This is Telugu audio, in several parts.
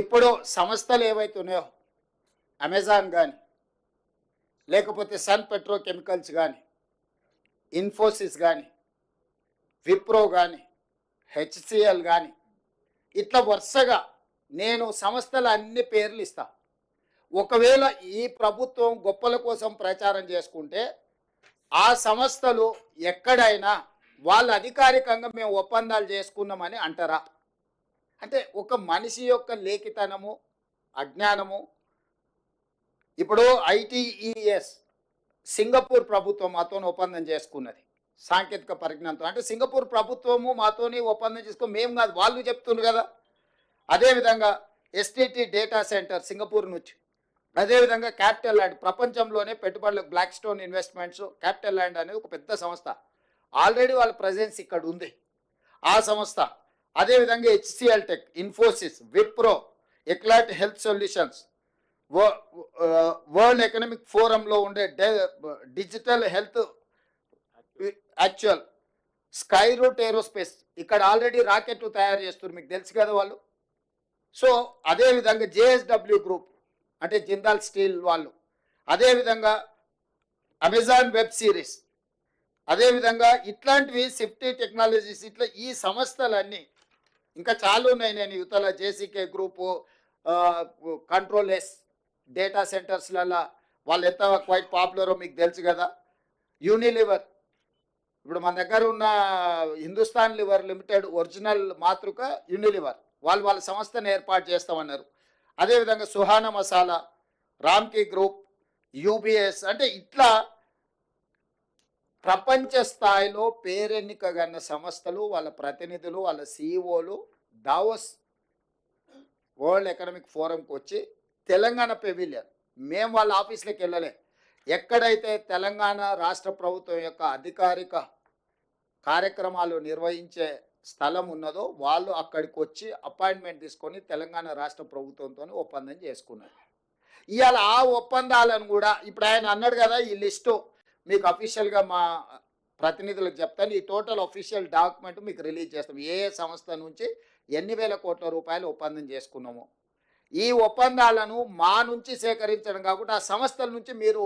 ఇప్పుడు సంస్థలు ఏవైతే ఉన్నాయో అమెజాన్ కానీ లేకపోతే సన్ పెట్రోకెమికల్స్ కానీ ఇన్ఫోసిస్ కానీ విప్రో కానీ హెచ్సిఎల్ కానీ ఇట్లా వరుసగా నేను సంస్థల అన్ని పేర్లు ఇస్తా. ఒకవేళ ఈ ప్రభుత్వం గొప్పల కోసం ప్రచారం చేసుకుంటే ఆ సంస్థలు ఎక్కడైనా వాళ్ళు అధికారికంగా మేము ఒప్పందాలు చేసుకున్నామని అంటారా? అంటే ఒక మనిషి యొక్క లేఖితనము, అజ్ఞానము. ఇప్పుడు ఐటీఈఎస్ సింగపూర్ ప్రభుత్వం మాతో ఒప్పందం చేసుకున్నది సాంకేతిక పరిజ్ఞానంతో. అంటే సింగపూర్ ప్రభుత్వము మాతోని ఒప్పందం చేసుకుని మేము కాదు, వాళ్ళు చెప్తున్నారు కదా. అదేవిధంగా ఎస్టీటీ డేటా సెంటర్ సింగపూర్ నుంచి, అదేవిధంగా క్యాపిటల్ ల్యాండ్, ప్రపంచంలోనే పెట్టుబడులకు Blackstone investments, CapitaLand అనేది ఒక పెద్ద సంస్థ, ఆల్రెడీ వాళ్ళ ప్రజెన్స్ ఇక్కడ ఉంది ఆ సంస్థ. అదేవిధంగా HCL Tech, Infosys, Wipro, Eclat health solutions, world economic ఫోరంలో ఉండే digital health actual, Skyroot Aerospace, ఇక్కడ ఆల్రెడీ రాకెట్ తయారు చేస్తున్నారు, మీకు తెలుసు కదా వాళ్ళు. సో అదేవిధంగా జేఎస్డబ్ల్యూ గ్రూప్ అంటే జిందాల్ స్టీల్ వాళ్ళు, అదేవిధంగా అమెజాన్ వెబ్ సిరీస్, అదేవిధంగా ఇట్లాంటివి సిఫ్టీ టెక్నాలజీస్, ఇట్లా ఈ సంస్థలన్నీ ఇంకా చాలా ఉన్నాయి. నేను యువతల జేసీకే గ్రూపు, కంట్రోల్ ఎస్ డేటా సెంటర్స్లలో వాళ్ళు ఎంత క్వైట్ పాపులరో మీకు తెలుసు కదా. యూనిలివర్, ఇప్పుడు మన దగ్గర ఉన్న హిందుస్థాన్ లివర్ లిమిటెడ్ ఒరిజినల్ మాతృక యూనిలివర్, వాళ్ళు వాళ్ళ సంస్థను ఏర్పాటు చేస్తామన్నారు. అదేవిధంగా సుహానా మసాలా, రామ్కీ గ్రూప్, యూబీఎస్, అంటే ఇట్లా ప్రపంచ స్థాయిలో పేరెన్నికగన్న సంస్థలు, వాళ్ళ ప్రతినిధులు, వాళ్ళ సిఇఓలు దావోస్ వరల్డ్ ఎకనామిక్ ఫోరంకి వచ్చి తెలంగాణ పెవిలియన్, మేము వాళ్ళ ఆఫీస్లోకి వెళ్ళలే, ఎక్కడైతే తెలంగాణ రాష్ట్ర ప్రభుత్వం యొక్క అధికారిక కార్యక్రమాలు నిర్వహించే స్థలం ఉన్నదో వాళ్ళు అక్కడికి వచ్చి అపాయింట్మెంట్ తీసుకొని తెలంగాణ రాష్ట్ర ప్రభుత్వంతో ఒప్పందం చేసుకున్నారు. ఇవాళ ఆ ఒప్పందాలను కూడా ఇప్పుడు ఆయన అన్నాడు కదా, ఈ లిస్టు మీకు అఫీషియల్గా మా ప్రతినిధులకు చెప్తాను, ఈ టోటల్ అఫీషియల్ డాక్యుమెంట్ మీకు రిలీజ్ చేస్తాం, ఏ సంస్థ నుంచి ఎన్ని వేల కోట్ల రూపాయలు ఒప్పందం చేసుకున్నామో. ఈ ఒప్పందాలను మా నుంచి సేకరించడం కాకుండా ఆ సంస్థల నుంచి మీరు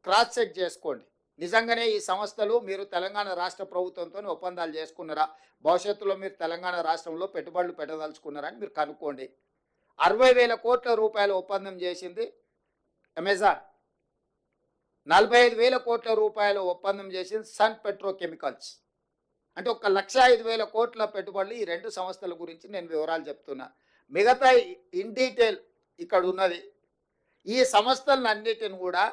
క్రాస్ చెక్ చేసుకోండి. నిజంగానే ఈ సంస్థలు మీరు తెలంగాణ రాష్ట్ర ప్రభుత్వంతో ఒప్పందాలు చేసుకున్నారా, భవిష్యత్తులో మీరు తెలంగాణ రాష్ట్రంలో పెట్టుబడులు పెట్టదలుచుకున్నారా అని మీరు కనుక్కోండి. 60,000 కోట్ల రూపాయల ఒప్పందం చేసింది అమెజాన్, 45,000 కోట్ల రూపాయల ఒప్పందం చేసింది సన్ పెట్రోకెమికల్స్. అంటే 1,05,000 కోట్ల పెట్టుబడులు ఈ రెండు సంస్థల గురించి నేను వివరాలు చెప్తున్నా. మిగతా ఇన్ డీటెయిల్ ఇక్కడ ఉన్నది. ఈ సంస్థలన్నిటిని కూడా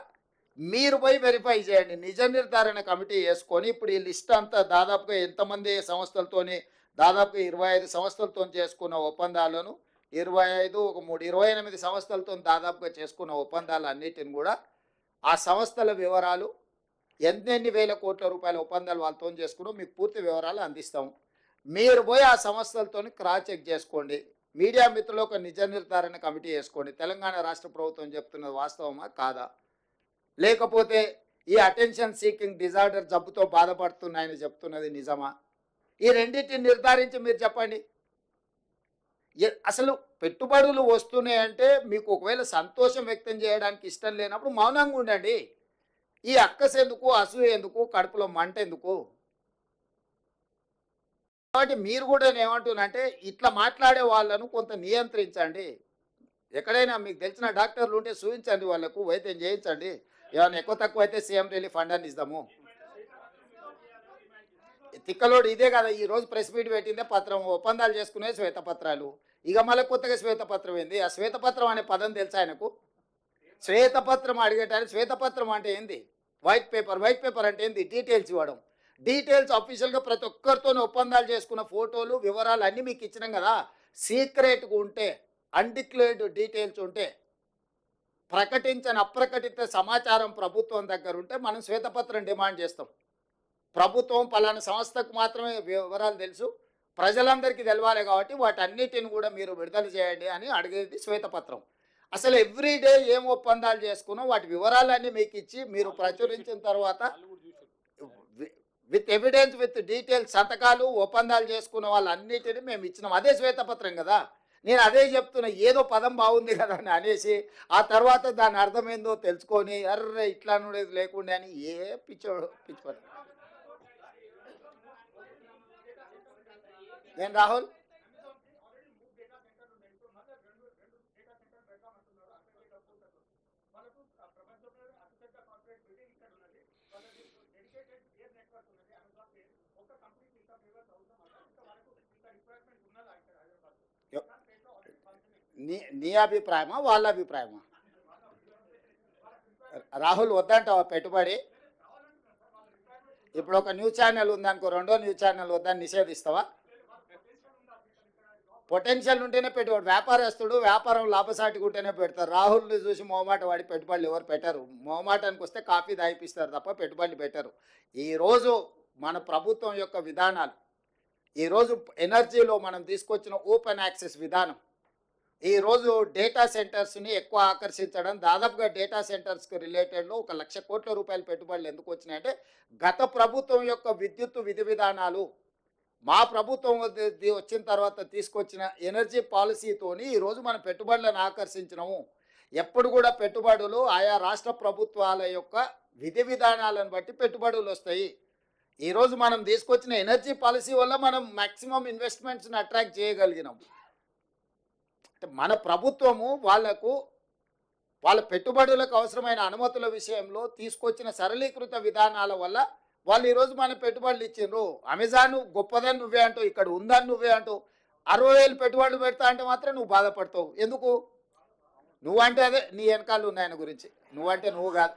మీరు పోయి వెరిఫై చేయండి, నిజ నిర్ధారణ కమిటీ వేసుకొని. ఇప్పుడు ఈ లిస్ట్ అంతా దాదాపుగా ఎంతమంది సంస్థలతోని, దాదాపుగా 25 సంస్థలతో చేసుకున్న ఒప్పందాలను, 25 ఒక 3 28 సంస్థలతో దాదాపుగా చేసుకున్న ఒప్పందాలు అన్నిటిని కూడా ఆ సంస్థల వివరాలు, ఎన్ని వేల కోట్ల రూపాయల ఒప్పందాలు వాళ్ళతో చేసుకున్నాం మీకు పూర్తి వివరాలు అందిస్తాం. మీరు పోయి ఆ సంస్థలతో క్రాస్ చెక్ చేసుకోండి. మీడియా మిత్రులు ఒక నిజ నిర్ధారణ కమిటీ వేసుకోండి, తెలంగాణ రాష్ట్ర ప్రభుత్వం చెప్తున్నది వాస్తవమా కాదా, లేకపోతే ఈ అటెన్షన్ సీకింగ్ డిజార్డర్ జబ్బుతో బాధపడుతున్నాయని చెప్తున్నది నిజమా, ఈ రెండింటిని నిర్ధారించి మీరు చెప్పండి. అసలు పెట్టుబడులు వస్తున్నాయంటే మీకు ఒకవేళ సంతోషం వ్యక్తం చేయడానికి ఇష్టం లేనప్పుడు మౌనంగా ఉండండి. ఈ అక్కసు ఎందుకు, అసూయ ఎందుకు, కడుపులో మంట ఎందుకు? కాబట్టి మీరు కూడా ఏమంటున్నారంటే ఇట్లా మాట్లాడే వాళ్ళను కొంత నియంత్రించండి. ఎక్కడైనా మీకు తెలిసిన డాక్టర్లు ఉంటే చూపించండి, వాళ్ళకు వైద్యం చేయించండి. ఏమైనా ఎక్కువ తక్కువ అయితే సీఎం రిలీఫ్ ఫండ్ అని ఇద్దాము. తిక్కలోడు ఇదే కదా ఈరోజు ప్రెస్ మీట్ పెట్టిందే, పత్రం ఒప్పందాలు చేసుకునే శ్వేతపత్రాలు. ఇక మళ్ళీ కొత్తగా శ్వేతపత్రం ఏంది? ఆ శ్వేతపత్రం అనే పదం తెలుసా ఆయనకు? శ్వేతపత్రం అడిగేటానికి, శ్వేతపత్రం అంటే ఏంది? White paper. వైట్ పేపర్ అంటే ఏంది? డీటెయిల్స్ ఇవ్వడం. డీటెయిల్స్ అఫీషియల్గా ప్రతి ఒక్కరితో ఒప్పందాలు చేసుకున్న ఫోటోలు వివరాలు అన్నీ మీకు ఇచ్చినాం కదా. సీక్రెట్గా ఉంటే, అన్డిక్లేర్డ్ డీటెయిల్స్ ఉంటే, ప్రకటించని అప్రకటిత సమాచారం ప్రభుత్వం దగ్గర ఉంటే మనం శ్వేతపత్రం డిమాండ్ చేస్తాం. ప్రభుత్వం పలానా సంస్థకు మాత్రమే వివరాలు తెలుసు, ప్రజలందరికీ తెలవాలి కాబట్టి వాటన్నిటిని కూడా మీరు విడుదల చేయండి అని అడిగేది శ్వేతపత్రం. అసలు ఎవ్రీడే ఏం ఒప్పందాలు చేసుకున్నాం వాటి వివరాలన్నీ మీకు ఇచ్చి మీరు ప్రచురించిన తర్వాత విత్ ఎవిడెన్స్, విత్ డీటెయిల్స్, సంతకాలు, ఒప్పందాలు చేసుకున్న వాళ్ళన్నిటిని మేము ఇచ్చినాం. అదే శ్వేతపత్రం కదా. నేను అదే చెప్తున్నా, ఏదో పదం బాగుంది కదా అని అనేసి ఆ తర్వాత దాని అర్థం ఏందో తెలుసుకొని అర్రే ఇట్లా అనుడేది లేకుండా అని ఏ పిచ్చోడు పిచ్చిపోతాడు. ఏం రాహుల్? నీ అభిప్రాయమా వాళ్ళ అభిప్రాయమా? రాహుల్ వద్దంటావా పెట్టుబడి? ఇప్పుడు ఒక న్యూస్ ఛానల్ ఉందనుకో, రెండో న్యూస్ ఛానల్ వద్దని నిషేధిస్తావా? పొటెన్షియల్ ఉంటేనే పెట్టుబడి. వ్యాపారస్తుడు వ్యాపారం లాభసాటిగా ఉంటేనే పెడతారు. రాహుల్ని చూసి మొహమాట వాడి పెట్టుబడులు ఎవరు పెట్టరు. మొహమాటానికి వస్తే కాఫీ దాయిపిస్తారు తప్ప పెట్టుబడులు పెట్టరు. ఈరోజు మన ప్రభుత్వం యొక్క విధానాలు, ఈరోజు ఎనర్జీలో మనం తీసుకొచ్చిన ఓపెన్ యాక్సెస్ విధానం, ఈరోజు డేటా సెంటర్స్ని ఎక్కువ ఆకర్షించడం, దాదాపుగా డేటా సెంటర్స్కి రిలేటెడ్లో 1,00,000 కోట్ల రూపాయల పెట్టుబడులు ఎందుకు వచ్చినాయంటే గత ప్రభుత్వం యొక్క విద్యుత్ విధి విధానాలు, మా ప్రభుత్వం వచ్చిన తర్వాత తీసుకొచ్చిన ఎనర్జీ పాలసీతోని ఈరోజు మనం పెట్టుబడులను ఆకర్షించినాము. ఎప్పుడు కూడా పెట్టుబడులు ఆయా రాష్ట్ర ప్రభుత్వాల యొక్క విధి విధానాలను బట్టి పెట్టుబడులు వస్తాయి. ఈరోజు మనం తీసుకొచ్చిన ఎనర్జీ పాలసీ వల్ల మనం మ్యాక్సిమం ఇన్వెస్ట్మెంట్స్ని అట్రాక్ట్ చేయగలిగినాం. అంటే మన ప్రభుత్వము వాళ్ళ పెట్టుబడులకు అవసరమైన అనుమతుల విషయంలో తీసుకొచ్చిన సరళీకృత విధానాల వల్ల వాళ్ళు ఈరోజు మన పెట్టుబడులు ఇచ్చిండ్రు. అమెజాన్ గొప్పదని నువ్వే అంటావు, ఇక్కడ ఉందని నువ్వే అంటావు. 60,000 పెట్టుబడులు పెడతా అంటే మాత్రం నువ్వు బాధపడతావు. ఎందుకు? నువ్వంటే అదే నీ వెనకాల ఉన్నాయన గురించి, నువ్వంటే నువ్వు కాదు.